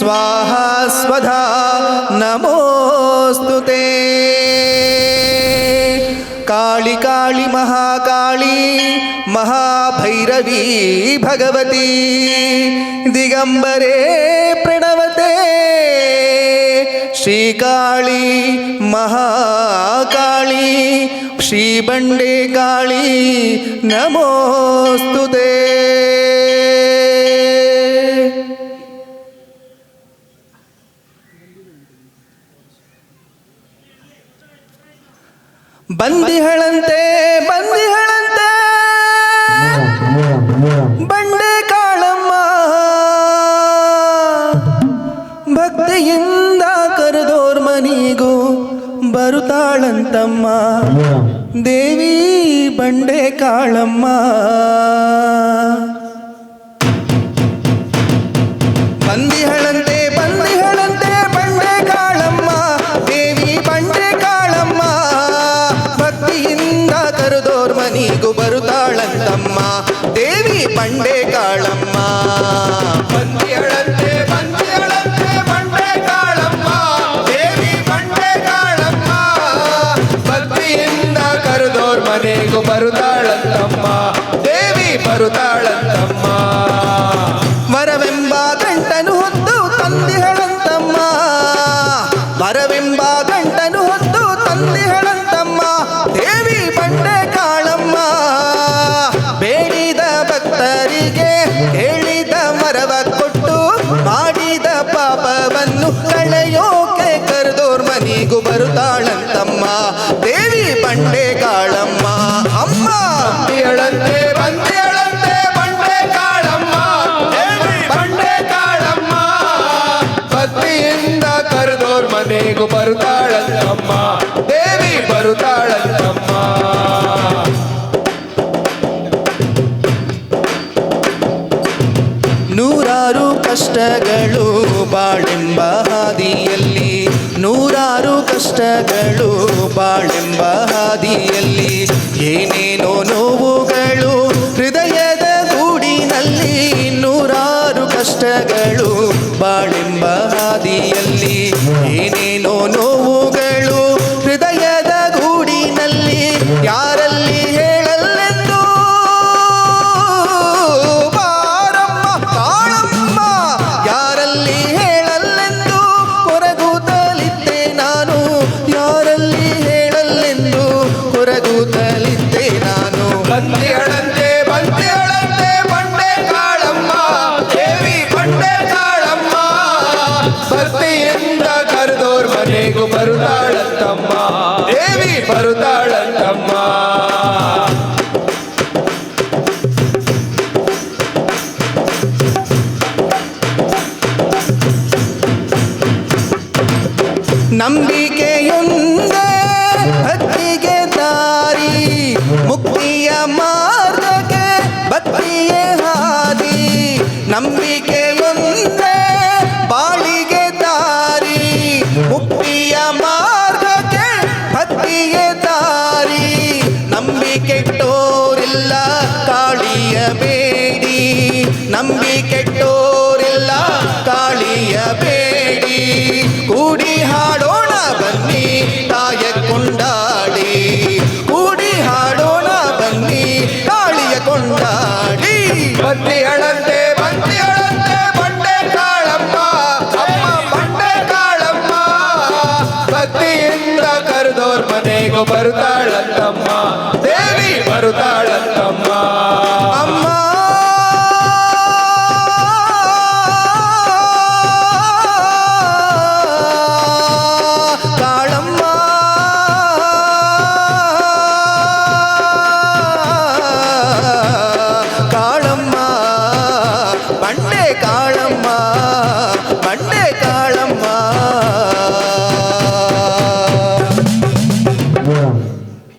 स्वाहा स्वधा नमोस्तुते। काली काली महाकाली महाभैरवी भगवती दिगंबरे प्रणवते श्रीकाली महाकाली श्रीबंडे काली नमोस्तुते। ಬಂದಿಹಳಂತೆ ಬಂದಿಹಳಂತೆ ಬಂಡೆ ಕಾಳಮ್ಮ, ಭಕ್ತಿಯಿಂದ ಕರೆದೋರ್ ಮನಿಗೂ ಬರುತ್ತಾಳಂತಮ್ಮ ದೇವಿ ಬಂಡೆ ಕಾಳಮ್ಮ. ಬಂದಿಹಳಂತೆ ಬಂದಿಹಳಂತೆ ಬಂಡೆ ಕಾಳಮ್ಮ ದೇವಿ ಬಂಡೆ ಕಾಳಮ್ಮ, ಭಕ್ತಿಯಿಂದ ಕರೆದೋರ್ ಮನಿಗೂ ಬರುತ್ತಾಳಂತಮ್ಮ ದೇವಿ ಬಂಡೆ ಕಾಳಮ್ಮ. ಬಂದಿಹಳಂತೆ ಬಂದಿಹಳಂತೆ ಬಂಡೆ ಕಾಳಮ್ಮ ದೇವಿ ಬಂಡೆ ಕಾಳಮ್ಮ, ಭಕ್ತಿಯಿಂದ ಕರೆದೋರ್ ಮನೆಗೂ ಬರುತ್ತಾಳಂತಮ್ಮ ದೇವಿ ಬರುತ್ತಾಳಂತಮ್ಮ. ವರವೆಂಬ ಗಂಟನು ಹೊತ್ತು ತಂದಿಹಳಂತಮ್ಮ, ವರವೆಂಬ ಗಂಟನು ಹೊತ್ತು ತಂದಿಹಳಂತಮ್ಮ ದೇವಿ ಬಂಡೆ ಕಾಳಮ್ಮ. ಬೇಡಿದ ಭಕ್ತರಿಗೆ ಹೇಳಿದ ಮರವ ಕೊಟ್ಟು ಮಾಡಿದ ಪಾಪವನ್ನು ಕಳೆಯೋಕೆ ಕರೆದೋರ್ ಮನಿಗೂ ಬರುತ್ತಾಳಂತಮ್ಮ ದೇವಿ ಬಂಡೆ ಕಾಳಮ್ಮ. ಅಮ್ಮ ಬಂದಿಹಳಂತೆ ಬಂದಿಹಳಂತೆ ಬಂಡೆ ಕಾಳಮ್ಮ ದೇವಿ ಬಂಡೆ ಕಾಳಮ್ಮ, ಭಕ್ತಿಯಿಂದ ಕರೆದೋರ್ ಮನೆಗೂ ಬರುತ್ತಾಳಂತಮ್ಮ ದೇವಿ ಬರುತ್ತಾಳಂತಮ್ಮ. ನೂರಾರು ಕಷ್ಟಗಳು ಬಾಳೆಂಬ ಹಾದಿಯಲ್ಲಿ, ನೂರಾರು ಕಷ್ಟಗಳು ಬಾಳೆಂಬ ಹಾದಿಯಲ್ಲಿ, ಏನೇನೋ ನೋವುಗಳು ಹೃದಯದ ಗೂಡಿನಲ್ಲಿ, ನೂರಾರು ಕಷ್ಟಗಳು ಬಾಳೆಂಬ ಹಾದಿಯಲ್ಲಿ, ಏನೇನೋ ನೋವುಗಳು ಹೃದಯದ ಗೂಡಿನಲ್ಲಿ, ಯಾರಲ್ಲಿ ಹೇಳಲೆಂದು ಬಾರಮ್ಮ ಕಾಳಮ್ಮ, ಯಾರಲ್ಲಿ ಹೇಳಲೆಂದು ಕೊರಗುತ್ತಲಿದ್ದೆ ನಾನು, ಯಾರಲ್ಲಿ ಹೇಳಲೆಂದು ಕೊರಗುತ್ತಲಿದ್ದೆ ನಾನು. ಬಂದಿಹಳಂತೆ ಬಂದಿಹಳಂತೆ ಬಂಡೆ ಕಾಳಮ್ಮ ದೇವಿ ಬಂಡೆ ಕಾಳಮ್ಮ, ಭಕ್ತಿಯಿಂದ ಕರೆದೋರ್ ಮನೆಗೂ ಬರುತ್ತಾಳಂತಮ್ಮ ದೇವಿ ಬರುತ್ತಾಳಂತಮ್ಮ. ನಂಬಿಕೆಯೊಂದೇ ಭಕ್ತಿಗೆ ದಾರಿ, ಮುಕ್ತಿಯ ಮಾರ್ಗಕ್ಕೆ ಭಕ್ತಿಯೇ ಹಾದಿ. ನಂಬಿಕೆಯೊಂದೇ ಬಾಳಿಗೆ ದಾರಿ, ಮುಕ್ತಿಯ ಮಾರ್ಗಕ್ಕೆ ಭಕ್ತಿಯೇ ದಾರಿ. ನಂಬಿಕೆಟ್ಟೋರಿಲ್ಲ ಕಾಳಿಯ ಬೇಡಿ, ನಂಬಿಕೆಟ್ಟೋರಿಲ್ಲ ಕಾಳಿಯ ಬೇಡಿ. ಕೂಡಿ ಹಾಡೋಣ ಬನ್ನಿ ತಾಯ ಕೊಂಡಾಡಿ, ಕೂಡಿ ಹಾಡೋಣ ಬನ್ನಿ ಕಾಳಿಯ ಕೊಂಡಾಡಿ. ಬಂದಿಹಳಂತೆ ಬಂದಿಹಳಂತೆ ಬಂಡೆ ಕಾಳಮ್ಮ ಅಮ್ಮ ಬಂಡೆ ಕಾಳಮ್ಮ, ಭಕ್ತಿಯಿಂದ ಕರೆದೋರ್ ಮನೆಗೂ ಬರುತ್ತಾಳಂತಮ್ಮ ದೇವಿ ಬರುತ್ತಾಳಂತಮ್ಮ. ಅಮ್ಮ ಕಾಳಮ್ಮ ಕಾಳಮ್ಮ ಬಂಡೆ ಕಾಳ